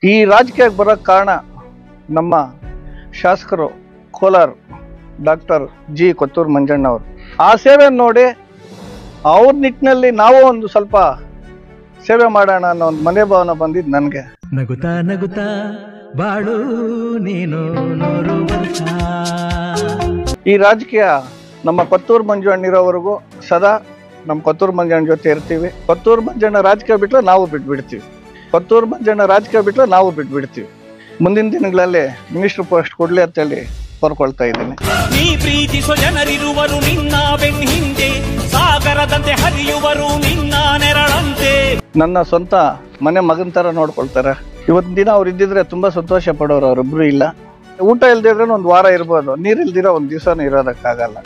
ಈ ರಾಜಕೀಯಕ್ಕೆ ಬರೋಕ್ಕೆ ಕಾರಣ ನಮ್ಮ ಶಾಸಕರು ಕೋಲಾರ ಡಾಕ್ಟರ್ ಜಿ ಕೊತ್ತೂರು ಮಂಜಣ್ಣ ಅವರು. ಆ ಸೇವೆಯನ್ನು ನೋಡಿ ಅವ್ರ ನಿಟ್ಟಿನಲ್ಲಿ ನಾವು ಒಂದು ಸ್ವಲ್ಪ ಸೇವೆ ಮಾಡೋಣ ಅನ್ನೋ ಒಂದು ಮನೆ ಭಾವನೆ ಬಂದಿದ್ದು ನನಗೆ. ನಗುತ್ತಾ ನಗುತ್ತಾ ಬಾಳು ನೀನು ನೂರು ವರ್ಷ. ಈ ರಾಜಕೀಯ ನಮ್ಮ ಕೊತ್ತೂರು ಮಂಜಣ್ಣವರೆಗೂ ಸದಾ ನಮ್ಮ ಕೊತ್ತೂರು ಮಂಜಣ್ಣ ಜೊತೆ ಇರ್ತೀವಿ. ಕೊತ್ತೂರು ಮಂಜಣ್ಣ ರಾಜಕೀಯ ಬಿಟ್ಟರೆ ನಾವು ಬಿಟ್ಬಿಡ್ತೀವಿ. ಕೊತ್ತೂರು ಮಂಜಣ್ಣ ರಾಜಕೀಯ ಬಿಟ್ಟರೆ ನಾವು ಬಿಟ್ಬಿಡ್ತೀವಿ. ಮುಂದಿನ ದಿನಗಳಲ್ಲಿ ಮಿನಿಸ್ಟರ್ ಪೋಸ್ಟ್ ಕೊಡ್ಲಿ ಅಂತೇಳಿ ಕೋರ್ಕೊಳ್ತಾ ಇದ್ದೀನಿ. ನೀ ಪ್ರೀತಿಸೋ ಜನರಿರುವರು ನಿನ್ನ ಬೆನ್ ಹಿಂದೆ, ಸಾಗರದಂತೆ ಹರಿಯುವರು ನಿನ್ನ ನೆರಳಂತೆ. ನನ್ನ ಸ್ವಂತ ಮನೆ ಮಗನ ತರ ನೋಡ್ಕೊಳ್ತಾರೆ. ಇವತ್ತಿನ ದಿನ ಅವ್ರು ಇದ್ದಿದ್ರೆ ತುಂಬಾ ಸಂತೋಷ ಪಡೋರು. ಅವ್ರಿಬ್ರು ಇಲ್ಲ. ಊಟ ಇಲ್ದಿದ್ರೆ ಒಂದು ವಾರ ಇರ್ಬೋದು, ನೀರ್ ಇಲ್ದಿರ ಒಂದ್ ದಿವಸನೂ ಇರೋದಕ್ಕಾಗಲ್ಲ.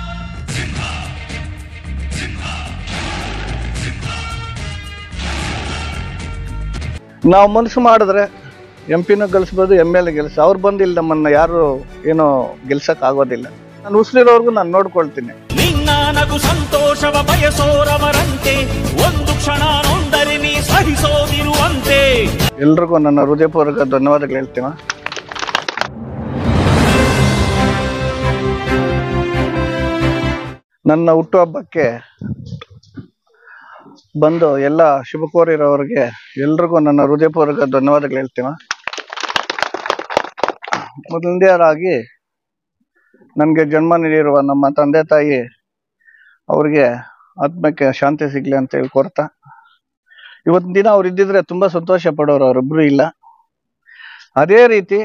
ನಾವು ಮನಸ್ಸು ಮಾಡಿದ್ರೆ MP ನೂ ಗೆಲ್ಸ್ಬೋದು, MLA ಗೆಲ್ಸ. ಅವ್ರು ಬಂದಿಲ್ಲ ನಮ್ಮನ್ನ ಯಾರು ಏನೋ ಗೆಲ್ಸಕ್ ಆಗೋದಿಲ್ಲ. ನಾನು ಉಸಿರಿರೋರ್ಗು ನಾನು ನೋಡ್ಕೊಳ್ತೀನಿ. ನಿನ್ನ ನಗು ಸಂತೋಷವ ಬಯಸೋರವರಂತೆ, ಒಂದು ಕ್ಷಣ ನೊಂದರೆ ನೀ ಸಹಿಸೋದಿರುವಂತೆ. ಎಲ್ರಿಗೂ ನನ್ನ ಹೃದಯಪೂರ್ವಕ ಧನ್ಯವಾದಗಳು ಹೇಳ್ತೀನಿ. ನನ್ನ ಹುಟ್ಟುಹಬ್ಬಕ್ಕೆ ಬಂದು ಎಲ್ಲ ಶುಭ ಕೋರಿರೋರಿಗೆ ಎಲ್ರಿಗೂ ನನ್ನ ಹೃದಯಪೂರ್ವಕ ಧನ್ಯವಾದಗಳು ಹೇಳ್ತೀನಿ. ಮೊದಲನೇದಾಗಿ ನನಗೆ ಜನ್ಮ ನೀಡಿರುವ ನಮ್ಮ ತಂದೆ ತಾಯಿ ಅವ್ರಿಗೆ ಆತ್ಮಕ್ಕೆ ಶಾಂತಿ ಸಿಗ್ಲಿ ಅಂತ ಹೇಳಿ ಕೋರ್ತಾ, ಇವತ್ತಿನ ದಿನ ಅವ್ರು ಇದ್ದಿದ್ರೆ ತುಂಬಾ ಸಂತೋಷ ಪಡೋರು. ಅವರಿಬ್ರು ಇಲ್ಲ. ಅದೇ ರೀತಿ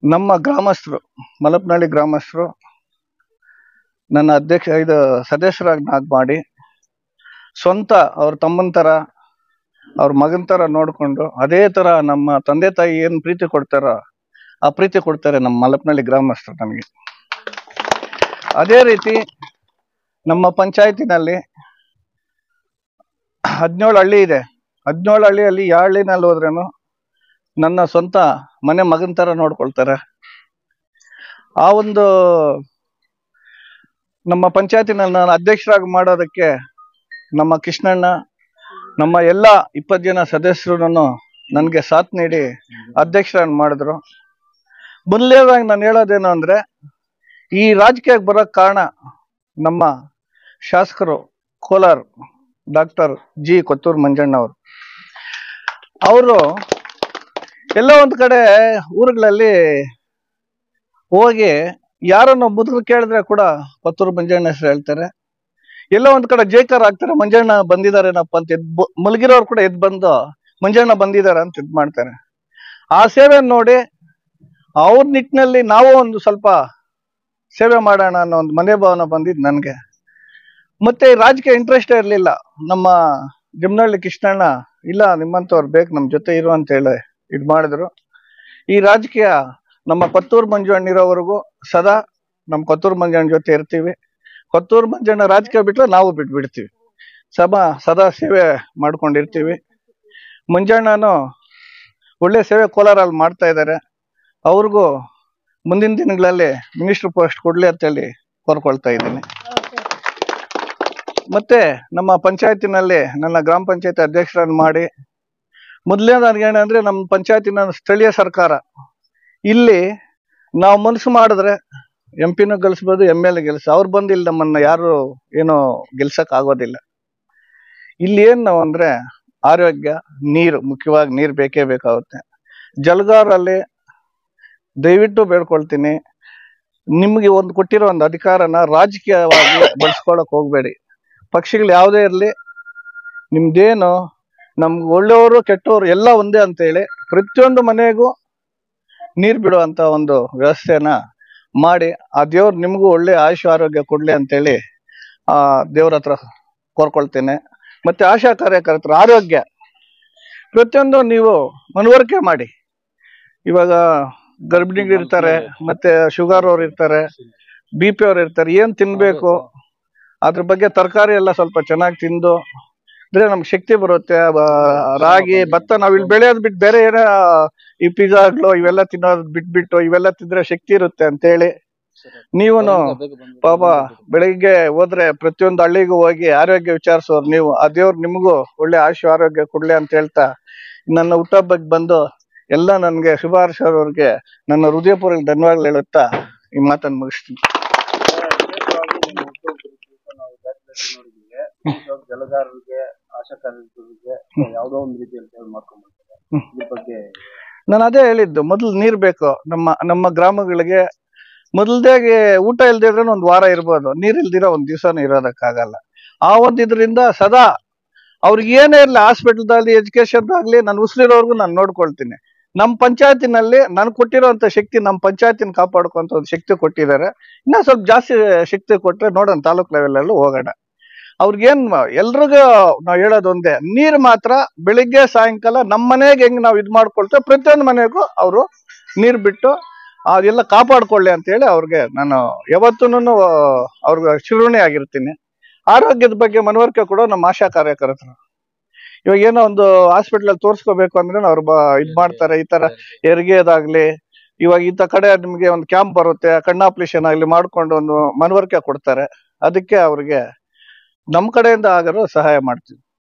ನಮ್ಮ ಗ್ರಾಮಸ್ಥರು, ಮಲಪನಹಳ್ಳಿ ಗ್ರಾಮಸ್ಥರು ನನ್ನ ಸದಸ್ಯರಾಗಿ ಮಾಡಿ ಸ್ವಂತ ಅವ್ರ ತಮ್ಮನ ತರ ಅವ್ರ ಮಗನ ತರ ನೋಡ್ಕೊಂಡು ಅದೇ ತರ ನಮ್ಮ ತಂದೆ ತಾಯಿ ಏನ್ ಪ್ರೀತಿ ಕೊಡ್ತಾರೋ ಆ ಪ್ರೀತಿ ಕೊಡ್ತಾರೆ ನಮ್ಮ ಮಲಪನಹಳ್ಳಿ ಗ್ರಾಮಸ್ಥರು ನಮಗೆ. ಅದೇ ರೀತಿ ನಮ್ಮ ಪಂಚಾಯತಿನಲ್ಲಿ 17 ಹಳ್ಳಿ ಇದೆ. 17 ಹಳ್ಳಿಯಲ್ಲಿ ಯಾವ ಹಳ್ಳಿನಲ್ಲಿ ಹೋದ್ರೇನು ನನ್ನ ಸ್ವಂತ ಮನೆ ಮಗನ ತರ ನೋಡ್ಕೊಳ್ತಾರೆ. ಆ ಒಂದು ನಮ್ಮ ಪಂಚಾಯತಿನಲ್ಲಿ ನಾನು ಅಧ್ಯಕ್ಷರಾಗಿ ಮಾಡೋದಕ್ಕೆ ನಮ್ಮ ಕೃಷ್ಣಣ್ಣ, ನಮ್ಮ ಎಲ್ಲ 20 ಜನ ಸದಸ್ಯರು ನನಗೆ ಸಾಥ್ ನೀಡಿ ಅಧ್ಯಕ್ಷರನ್ನು ಮಾಡಿದ್ರು. ಮೊದಲನೇದಾಗಿ ನಾನು ಹೇಳೋದೇನು ಅಂದ್ರೆ, ಈ ರಾಜಕೀಯಕ್ಕೆ ಬರೋಕ್ಕೆ ಕಾರಣ ನಮ್ಮ ಶಾಸಕರು ಕೋಲಾರ ಡಾಕ್ಟರ್ ಜಿ ಕೊತ್ತೂರು ಮಂಜಣ್ಣ ಅವರು. ಅವರು ಎಲ್ಲೋ ಒಂದು ಕಡೆ ಊರುಗಳಲ್ಲಿ ಹೋಗಿ ಯಾರನ್ನು ಮುದುಕರು ಕೇಳಿದ್ರೆ ಕೂಡ ಕೊತ್ತೂರು ಮಂಜಣ್ಣ ಹೆಸರು ಹೇಳ್ತಾರೆ. ಎಲ್ಲೋ ಒಂದ್ ಕಡೆ ಜೇಕರ್ ಆಗ್ತಾರೆ, ಮಂಜಣ್ಣ ಬಂದಿದಾರೇನಪ್ಪ ಅಂತ ಮಲಗಿರೋರು ಕೂಡ ಎದ್ದು ಬಂದು ಮಂಜಣ್ಣ ಬಂದಿದ್ದಾರೆ ಅಂತ ಇದ್ ಮಾಡ್ತಾರೆ. ಆ ಸೇವೆಯನ್ನು ನೋಡಿ ಅವ್ರ ನಿಟ್ಟಿನಲ್ಲಿ ನಾವು ಒಂದು ಸ್ವಲ್ಪ ಸೇವೆ ಮಾಡೋಣ ಅನ್ನೋ ಒಂದು ಮನೆ ಭಾವನೆ ಬಂದಿದ್ದು ನನಗೆ. ಮತ್ತೆ ರಾಜಕೀಯ ಇಂಟ್ರೆಸ್ಟೇ ಇರಲಿಲ್ಲ. ನಮ್ಮ ಜಮನಹಳ್ಳಿ ಕೃಷ್ಣಣ್ಣ ಇಲ್ಲ ನಿಮ್ಮಂತವ್ರು ಬೇಕು ನಮ್ಮ ಜೊತೆ ಇರು ಅಂತ ಹೇಳಿ ಇದ್ ಮಾಡಿದ್ರು. ಈ ರಾಜಕೀಯ ನಮ್ಮ ಕೊತ್ತೂರು ಮಂಜಣ್ಣವರೆಗೂ ಸದಾ ನಮ್ಮ ಕೊತ್ತೂರು ಮಂಜಣ್ಣ ಜೊತೆ ಇರ್ತೀವಿ. ಕೊತ್ತೂರು ಮಂಜಣ್ಣ ರಾಜಕೀಯ ಬಿಟ್ರೆ ನಾವು ಬಿಟ್ಬಿಡ್ತೀವಿ. ಸದಾ ಸೇವೆ ಮಾಡ್ಕೊಂಡಿರ್ತೀವಿ. ಮಂಜಣ್ಣನು ಒಳ್ಳೆ ಸೇವೆ ಕೋಲಾರಲ್ಲಿ ಮಾಡ್ತಾ ಇದ್ದಾರೆ. ಅವ್ರಿಗೂ ಮುಂದಿನ ದಿನಗಳಲ್ಲಿ ಮಿನಿಸ್ಟರ್ ಪೋಸ್ಟ್ ಕೊಡ್ಲಿ ಅಂತೇಳಿ ಕೋರ್ಕೊಳ್ತಾ ಇದ್ದೀನಿ. ಮತ್ತೆ ನಮ್ಮ ಪಂಚಾಯತಿನಲ್ಲಿ ನನ್ನ ಗ್ರಾಮ ಪಂಚಾಯತಿ ಅಧ್ಯಕ್ಷರನ್ನು ಮಾಡಿ, ಮೊದಲನೇದಾಗಿ ಏನಂದ್ರೆ ನಮ್ಮ ಪಂಚಾಯತಿನ ಸ್ಥಳೀಯ ಸರ್ಕಾರ. ಇಲ್ಲಿ ನಾವು ಮನಸ್ಸು ಮಾಡಿದ್ರೆ MP ನೂ ಗೆಲ್ಸ್ಬೋದು, MLA ಗೆಲ್ಸ. ಅವ್ರು ಬಂದಿಲ್ಲ ನಮ್ಮನ್ನ ಯಾರು ಏನೋ ಗೆಲ್ಸಕ್ ಆಗೋದಿಲ್ಲ. ಇಲ್ಲಿ ಏನ್ ನಾವು ಅಂದ್ರೆ ಆರೋಗ್ಯ, ನೀರು, ಮುಖ್ಯವಾಗಿ ನೀರು ಬೇಕೇ ಬೇಕಾಗುತ್ತೆ. ಜಲಗಾರಲ್ಲಿ ದಯವಿಟ್ಟು ಬೇಡ್ಕೊಳ್ತೀನಿ, ನಿಮ್ಗೆ ಒಂದು ಕೊಟ್ಟಿರೋ ಒಂದು ಅಧಿಕಾರನ ರಾಜಕೀಯವಾಗಿ ಬಳಸ್ಕೊಳಕ್ ಹೋಗ್ಬೇಡಿ. ಪಕ್ಷಿಗಳು ಯಾವುದೇ ಇರಲಿ, ನಿಮ್ದೇನು ನಮ್ಗೆ ಒಳ್ಳೆಯವರು ಕೆಟ್ಟವರು ಎಲ್ಲ ಒಂದೇ ಅಂತ ಹೇಳಿ ಪ್ರತಿಯೊಂದು ಮನೆಗೂ ನೀರು ಬಿಡುವಂತ ಒಂದು ವ್ಯವಸ್ಥೆನ ಮಾಡಿ ಆ ದೇವ್ರು ನಿಮಗೂ ಒಳ್ಳೆ ಆಯುಷ್ ಆರೋಗ್ಯ ಕೊಡ್ಲಿ ಅಂತೇಳಿ ಆ ದೇವ್ರ ಹತ್ರ ಕೋರ್ಕೊಳ್ತೇನೆ. ಮತ್ತೆ ಆಶಾ ಕಾರ್ಯಕರ್ತರ ಆರೋಗ್ಯ ಪ್ರತಿಯೊಂದು ನೀವು ಮನವರಿಕೆ ಮಾಡಿ. ಇವಾಗ ಗರ್ಭಿಣಿಗಳು ಇರ್ತಾರೆ, ಮತ್ತೆ ಶುಗರ್ ಅವ್ರು ಇರ್ತಾರೆ, BP ಅವ್ರು ಇರ್ತಾರೆ. ಏನ್ ತಿನ್ಬೇಕು ಅದ್ರ ಬಗ್ಗೆ ತರಕಾರಿ ಎಲ್ಲ ಸ್ವಲ್ಪ ಚೆನ್ನಾಗಿ ತಿಂದು ಅಂದ್ರೆ ನಮ್ಗೆ ಶಕ್ತಿ ಬರುತ್ತೆ. ರಾಗಿ, ಭತ್ತ ನಾವ್ ಇಲ್ಲಿ ಬೆಳೆಯೋದ್ ಬಿಟ್ಟು ಬೇರೆ ಏನೋ ಈ ಪಿಜ್ಜಾಗಳು ಇವೆಲ್ಲ ತಿನ್ನೋದ್ ಬಿಟ್ಬಿಟ್ಟು ಇವೆಲ್ಲ ತಿಂದ್ರೆ ಶಕ್ತಿ ಇರುತ್ತೆ ಅಂತ ಹೇಳಿ ನೀವುನು ಪಾಪ ಬೆಳಿಗ್ಗೆ ಹೋದ್ರೆ ಪ್ರತಿಯೊಂದು ಹಳ್ಳಿಗೂ ಹೋಗಿ ಆರೋಗ್ಯ ವಿಚಾರಿಸೋರು ನೀವು. ಆ ದೇವ್ರು ನಿಮಗೂ ಒಳ್ಳೆ ಆಯುಷ್ ಆರೋಗ್ಯ ಕೊಡ್ಲಿ ಅಂತ ಹೇಳ್ತಾ ನನ್ನ ಹುಟ್ಟಹಬ್ಬಕ್ಕೆ ಬಂದು ಎಲ್ಲ ನನಗೆ ಶುಭ ಹಾರೈಸೋರಿಗೆ ನನ್ನ ಹೃದಯಪೂರ್ವಕ ಧನ್ಯವಾದಗಳು ಹೇಳುತ್ತಾ ಈ ಮಾತನ್ನು ಮುಗಿಸ್ತೀನಿ. ಜಲಗಾರರಿಗೆ ಆಶಾ ಕಾರ್ಯಕರ್ತರಿಗೆ ಯಾವ್ದೋ ಒಂದು ರೀತಿಯಲ್ಲಿ ಸೇವೆ ಮಾಡ್ಕೊಂಡ್ಬರ್ತಾರೆ. ಇದ್ರ ಬಗ್ಗೆ ನಾನು ಅದೇ ಹೇಳಿದ್ದು, ಮೊದಲು ನೀರ್ ಬೇಕು. ನಮ್ಮ ಗ್ರಾಮಗಳಿಗೆ ಮೊದಲ್ದಾಗೆ ಊಟ ಇಲ್ದೇ ಇದ್ರೆ ಒಂದ್ ವಾರ ಇರ್ಬೋದು, ನೀರ್ ಇಲ್ದಿರೋ ಒಂದ್ ದಿವ್ಸನೂ ಇರೋದಕ್ಕಾಗಲ್ಲ. ಆ ಒಂದ್ ಇದರಿಂದ ಸದಾ ಅವ್ರಿಗೆ ಏನೇ ಇರ್ಲಿ, ಹಾಸ್ಪಿಟಲ್ದಲ್ಲಿ ಎಜುಕೇಶನ್ ಆಗ್ಲಿ, ನಾನು ಉಸಿರಿರೋರ್ಗು ನಾನು ನೋಡ್ಕೊಳ್ತೀನಿ. ನಮ್ಮ ಪಂಚಾಯತಿನಲ್ಲಿ ನನ್ಗೆ ಕೊಟ್ಟಿರೋಂಥ ಶಕ್ತಿ, ನಮ್ಮ ಪಂಚಾಯತಿನ ಕಾಪಾಡ್ಕೊಂತ ಒಂದು ಶಕ್ತಿ ಕೊಟ್ಟಿದ್ದಾರೆ. ಇನ್ನ ಸ್ವಲ್ಪ ಜಾಸ್ತಿ ಶಕ್ತಿ ಕೊಟ್ರೆ ನೋಡೋಣ, ತಾಲೂಕ್ ಲೆವೆಲ್ ಹೋಗೋಣ. ಅವ್ರಿಗೇನ್ ಎಲ್ರಿಗೂ ನಾವ್ ಹೇಳೋದು ಒಂದೇ, ನೀರ್ ಮಾತ್ರ ಬೆಳಿಗ್ಗೆ ಸಾಯಂಕಾಲ ನಮ್ಮ ಮನೆಗೆ ಹೆಂಗ್ ನಾವ್ ಇದ್ ಮಾಡ್ಕೊಳ್ತೇವೆ, ಪ್ರತಿಯೊಂದು ಮನೆಗೂ ಅವರು ನೀರ್ ಬಿಟ್ಟು ಅದೆಲ್ಲ ಕಾಪಾಡ್ಕೊಳ್ಳಿ ಅಂತ ಹೇಳಿ ಅವ್ರಿಗೆ ನಾನು ಯಾವತ್ತೂನು ಅವ್ರಿಗೆ ಚಿರುಣಿ ಆಗಿರ್ತೀನಿ. ಆರೋಗ್ಯದ ಬಗ್ಗೆ ಮನವರಿಕೆ ಕೂಡ ನಮ್ಮ ಆಶಾ ಕಾರ್ಯಕರ್ತರು. ಇವಾಗ ಏನೋ ಒಂದು ಹಾಸ್ಪಿಟಲ್ ಅಲ್ಲಿ ತೋರ್ಸ್ಕೋಬೇಕು ಅಂದ್ರೆ ಅವ್ರು ಇದ್ ಮಾಡ್ತಾರೆ, ಈ ತರ ಹೆರಿಗೆದಾಗ್ಲಿ, ಇವಾಗ ಇಂಥ ಕಡೆ ನಿಮ್ಗೆ ಒಂದು ಕ್ಯಾಂಪ್ ಬರುತ್ತೆ, ಕಣ್ಣು ಆಪರೇಷನ್ ಆಗ್ಲಿ ಮಾಡ್ಕೊಂಡು ಒಂದು ಮನವರಿಕೆ ಕೊಡ್ತಾರೆ. ಅದಕ್ಕೆ ಅವ್ರಿಗೆ ನಮ್ಮ ಕಡೆಯಿಂದ ಆಗರೂ ಸಹಾಯ ಮಾಡ್ತೀವಿ.